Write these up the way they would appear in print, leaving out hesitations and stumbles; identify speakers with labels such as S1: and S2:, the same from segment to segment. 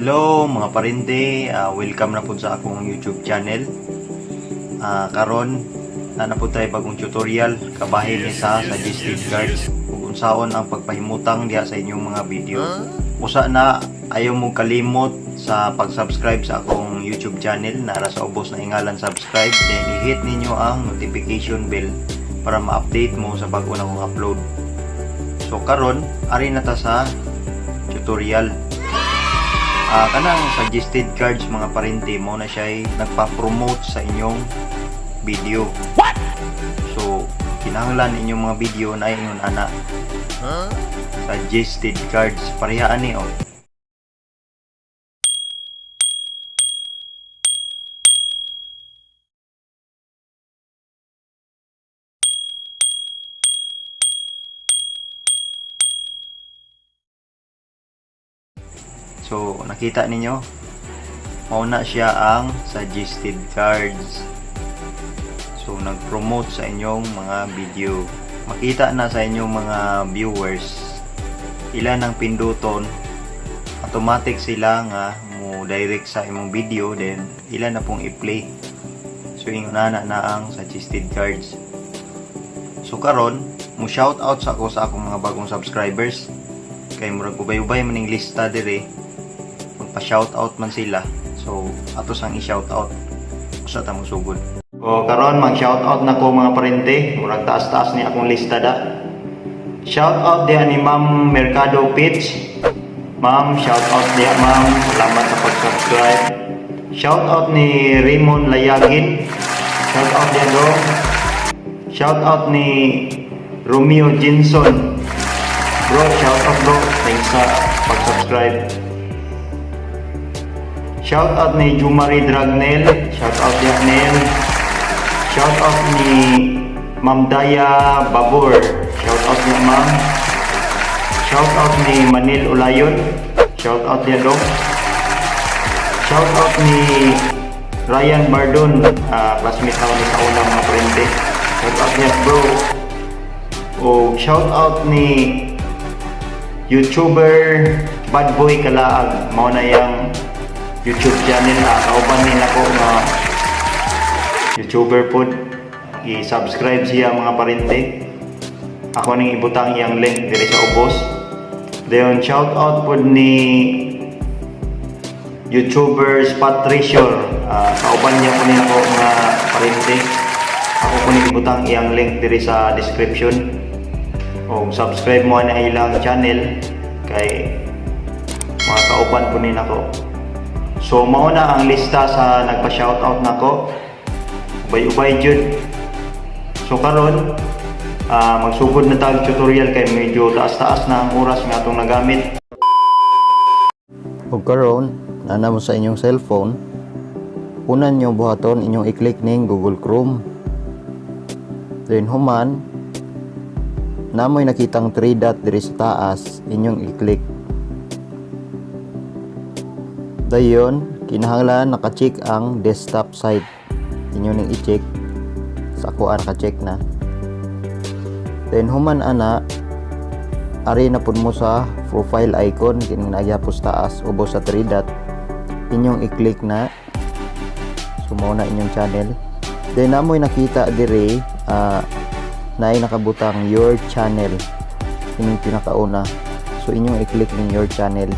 S1: Hello mga parente, welcome na po sa akong YouTube channel. Karon na po tayo bagong tutorial kabahin ni sa suggested cards kung unsaon ang pagpahimutang diha sa inyong mga video. Usa na ayaw mo kalimot sa pag-subscribe sa akong YouTube channel, nara sa ubos na ingalan subscribe, then i-hit ninyo ang notification bell para ma-update mo sa bago na kong upload. So karon ari na ta sa tutorial. Kanang suggested cards mga parente mo na siya nagpa-promote sa inyong video. What? So kinahanglan inyong mga video na ingon ana. Suggested cards parehaan ni So nakita ninyo, mauna siya ang suggested cards. So nag-promote sa inyong mga video. Makita na sa inyong mga viewers ilan ang pinduton, automatic sila nga mo direct sa imong video, then ilan na pong i-play. So ingon na ang suggested cards. So karon mo shout out sa ako sa akong mga bagong subscribers, kay murag ubay-ubay maning lista dire, magpa-shoutout man sila. So ato sang i-shoutout usa ta mo sugod. O karon mag-shoutout na ko mga parente, murag taas-taas ni akong lista da. Shoutout diha ni Ma'am Mercado Pitch. Ma'am, shoutout diha ma'am, salamat sa pag-subscribe. Shoutout ni Raymond Layagin. Shoutout diha do. Shoutout ni Romeo Jinson. Bro, shoutout bro, thanks sa pag-subscribe. Shoutout ni Jumari Dragnel, shoutout ni Nel. Shoutout ni Ma'am Daya Babor, shoutout ni Ma'am. Shoutout ni Manil Ulayon, shoutout ni Dong. Shoutout ni Ryan Bardon, classmate naman sa unang mga parente. Shoutout niya bro. O shoutout ni YouTuber Bad Boy Kalaag, mao na yang YouTube channel. Kauban nila ko nga YouTuber pod, i-subscribe siya mga parente. Ako ning ibutang iyang link diri sa ubos. Then shout out pod ni YouTuber Spot Treasure, kauban niya po nila ko mga parente. Ako po ning ibutang iyang link diri sa description. O subscribe mo na ilang channel kay mga kauban po nila ko. So mao na ang lista sa nagpa-shoutout nako. Ubay-ubay jud. So karon magsugod na tag tutorial kay medyo taas-taas na ang oras nga atong nagamit. Ug karon ana mo sa inyong cellphone, unan nyo buhaton inyong i-click ning Google Chrome. Then human namoy nakitang 3 dot diri sa taas, inyong i-click. Dayon, kinahanglan naka-check ang desktop site. Inyo ning i-check. Sa ako naka-check na. Then human ana, ari na pud mo sa profile icon kining naaya po sa taas ubos sa 3 dot. Inyong i-click na. Sumo na inyong channel. Then namoy nakita dire naay nakabutang your channel. Ining pinakauna. So inyong i-click ning your channel.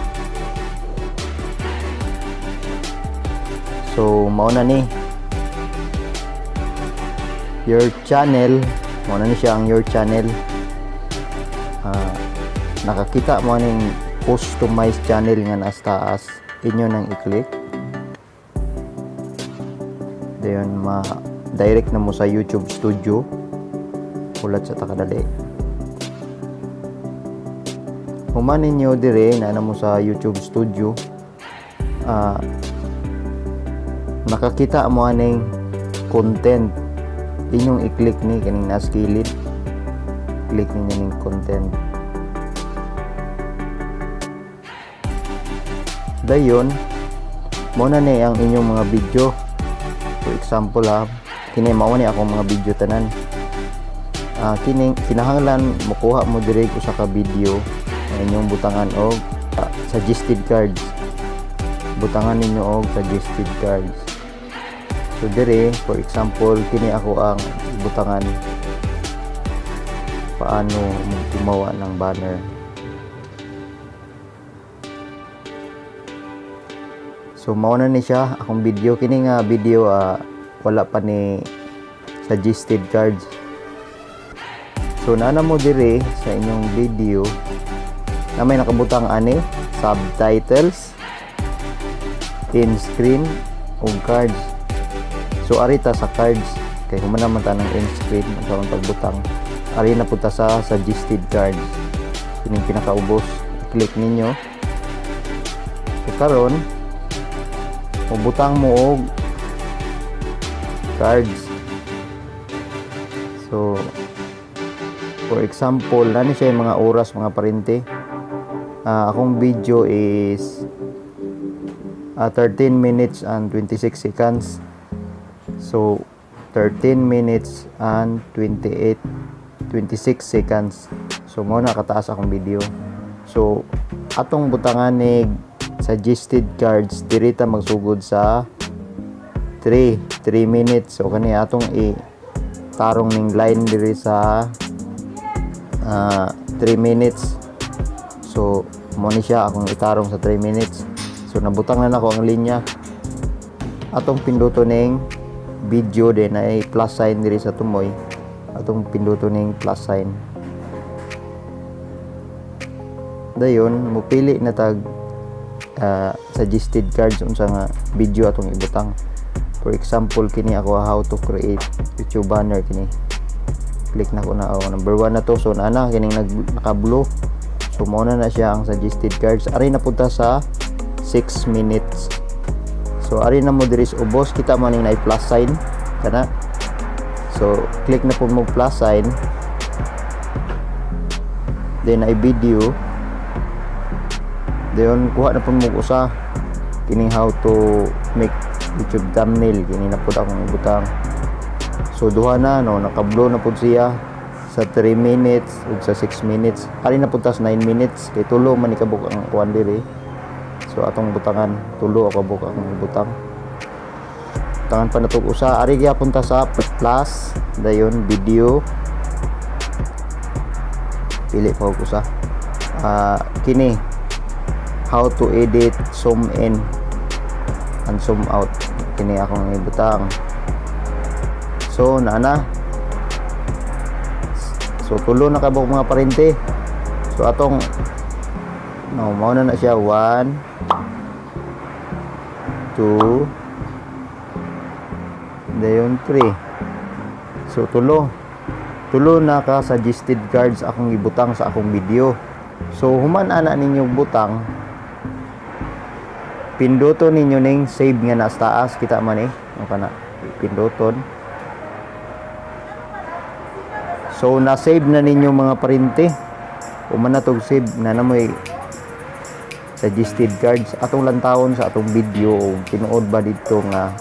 S1: So mao na ni your channel, mao na ni siya ang your channel. Nakakita mo ning customize channel nga nasa taas, inyo nang i-click. Dayon direct na mo sa YouTube Studio. Ulat sa takadali. Human ninyo dire na mo sa YouTube Studio. Nakakita mo aning content, inyong i-click ni kaning nasa kilid, click ninyo ning content. Dayon mo na ni ang inyong mga video. For example kini mao ni akong mga video tanan. Kining kinahanglan makuha mo dire ko sa ka video na inyong butangan og suggested cards. butangan ninyo og suggested cards. So dire for example kini ako ang butangan paano gumawa ng banner. So mao na ni siya akong video. Kini nga video wala pa ni suggested cards. So nana mo dire sa inyong video na may nakabutang ani subtitles, in screen ug cards. So arita sa cards kay human naman ta ng in screen ang pagbutang. Ari na punta sa suggested cards. Kining pinakaubos, click ninyo. So karon butang mo og cards. So for example, nani siya yung mga oras, mga parente. Akong video is 13 minutes and 26 seconds. So 13 minutes and 26 seconds. So mo na kataas akong video. So atong butangan ni suggested cards dirita magsugod sa 3 minutes. So kani atong tarong ning line diri sa 3 minutes. So mo ni siya akong itarong sa 3 minutes. So nabutang na nako ang linya. Atong pinduto ning video din ay plus sign diri sa tumoy. Atong pinduto ning plus sign. Dayon mupili na tag suggested cards unsa nga video atong ibutang. For example kini ako how to create YouTube banner kini. Click na ko na number 1 na to. So naana kining naka-blue. So mo na siya ang suggested cards. Ari na punta sa 6 minutes. So ari na mo diri sa ubos kita man ning na plus sign kana. So click na po mo plus sign. Then ay video. Dayon kuha na po mo usa kining how to make YouTube thumbnail kini na pud akong ibutang. So duha na no naka-blow na pud siya sa 3 minutes ug sa 6 minutes. Ari na pud tas 9 minutes kay tulo man ikabuk ang kuan diri. So atong butangan tulo ako buk akong ibutang. Butangan pa natug usa ari gyapon ta sa plus dayon video. Pili pa og usa. Kini how to edit zoom in and zoom out kini akong ibutang. So naana. So tulo na kabuk mga parente. So atong mao na siya 1 2 dayon 3. So tulo na ka suggested cards akong ibutang sa akong video. So human ana ninyo butang pinduto ninyo ning save nga nasa taas kita man o kana pinduton. So na-save na ninyo mga parente. Human na tog save na namoy suggested cards atong lantawon sa atong video o tinuod ba dito nga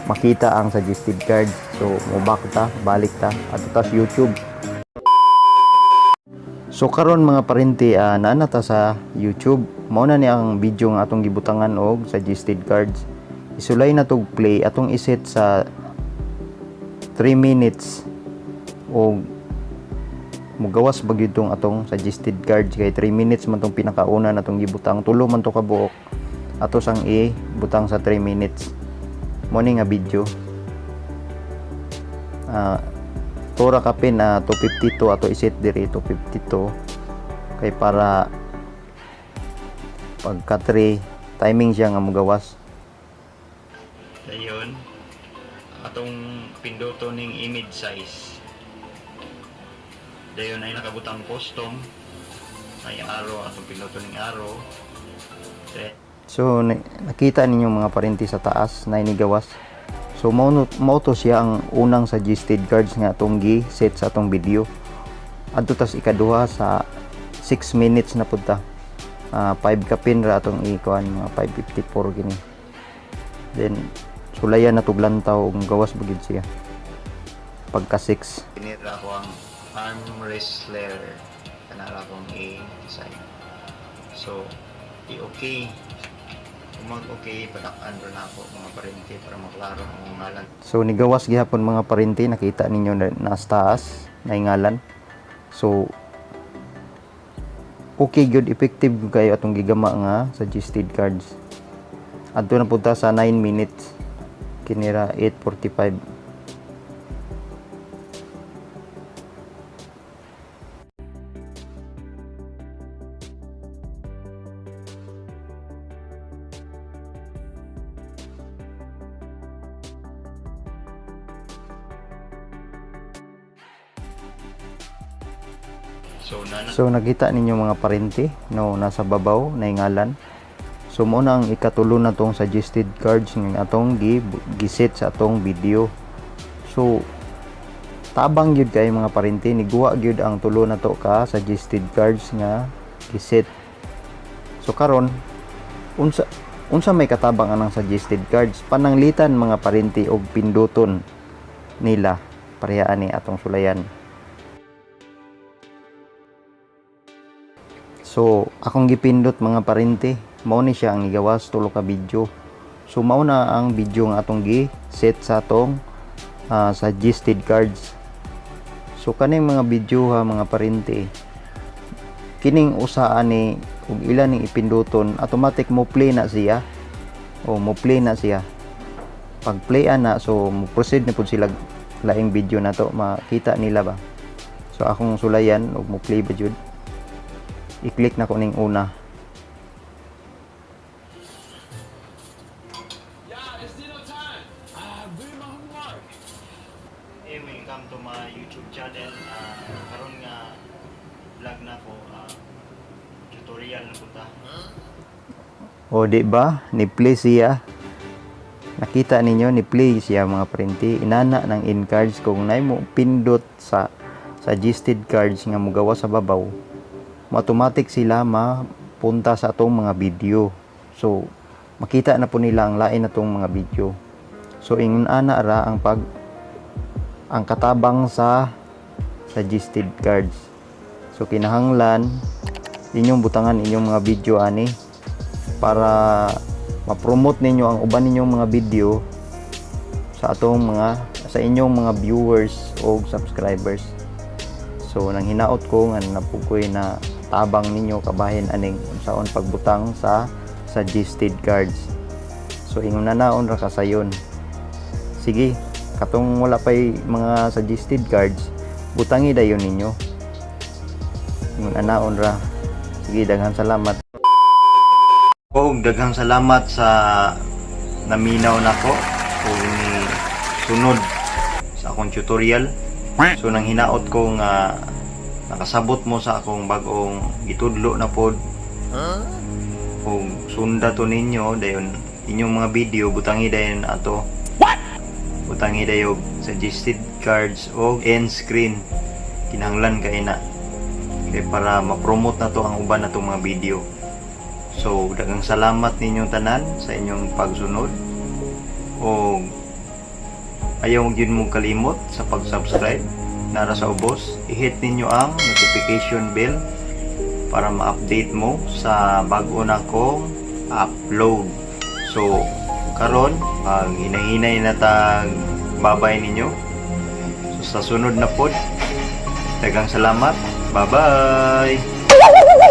S1: makita ang suggested cards. So mo balik ta ato tas YouTube. So karon mga parente naa ta sa YouTube. Mao na ni ang video nga atong gibutangan og suggested cards. Isulay na tog play atong iset sa 3 minutes og mugawas bagyud tong atong suggested cards kay 3 minutes man tong pinakauna natong gibutang. Tulo man to ka buok ato sang butang sa 3 minutes. Mo ni nga video. Tora kapin 252 ato iset diri 252 kay para pagka 3 timing siya nga mugawas. Dayon atong pinduto ning image size. Dayon ay nakabutang custom ay arrow atong pinduto ning arrow. So nakita ninyo mga parente sa taas na inigawas. So mao to siya ang unang suggested cards nga atong gi-set sa atong video. Adto tas ikaduha sa 6 minutes na pud ta. 5 kapin ra atong ikuan mga 554 kini. Then sulayan na tog lantaw ug gawas bagid siya. Pagka 6 kinira ko ang arm wrestler kanara kong design. So okay Umag okay, padakan ro na ako mga parinti para maklaro ang ngalan.
S2: So nigawas gihapon mga parinti, nakita ninyo na taas na ngalan. So okay good, effective kayo atong gigama nga suggested cards. Adto na punta sa 9 minutes. Kinira 8:45. So nakita ninyo mga parinti no, nasa babaw na ngalan. So mo na ang ikatulo na tong suggested cards nga atong giset sa atong video. So tabang gyud kay mga parinti, niguwa gyud ang tulo na to ka suggested cards nga giset. So karon unsa may katabang anang suggested cards, pananglitan mga parinti og pinduton nila pareha ani atong sulayan. So akong gipindot mga parinti, mao ni siya ang igawas tulo ka video. So mao na ang video nga atong gi-set sa atong suggested cards. So kaning mga video ha mga parinti, kining usa ani ug ilan ning ipinduton, automatic mo play na siya. O mo play na siya. Pag play ana, so mo proceed na pud sila laing video na to, makita nila ba. So akong sulayan ug mo play ba jud. I-click na ko ning una.
S1: Hey, welcome to my YouTube channel. Karon nga vlog na ko, tutorial na punta.
S2: O di ba? Ni-play siya. Nakita ninyo ni-play siya mga parinti. Inana ng in cards kung nay mo pindot sa suggested cards nga mugawa sa babaw. Automatic sila mapunta sa atong mga video. So makita na po nila ang lain na tong mga video. So ingon ana ra ang katabang sa suggested cards. So kinahanglan inyong butangan inyong mga video ani para ma-promote ninyo ang uban ninyong mga video sa sa inyong mga viewers o subscribers. So nang hinaot ko nga napukoy na tabang ninyo kabahin aning unsaon pagbutang sa suggested cards. So ingon na naon ra kasayon. Sige, katong wala pay mga suggested cards, butangi dayon ninyo. Ingon na naon ra. Sige, daghang salamat.
S1: Daghang salamat sa naminaw nako kung ni sunod sa akong tutorial. So nang hinaot ko nga nakasabot mo sa akong bagong gitudlo na pod. Kung sunda to ninyo dayon inyong mga video, butangi dayon ato. Butangi dayon suggested cards o end screen. Kinahanglan kay na kay para ma-promote na to ang uban na tong mga video. So daghang salamat ninyong tanan sa inyong pagsunod. O ayaw gyud mo kalimot sa pag-subscribe nara sa ubos, i-hit ninyo ang notification bell para ma-update mo sa bago na kong upload. So karon hinahinay na tag babay ninyo. So sa sunod na pod, daghang salamat. Bye bye.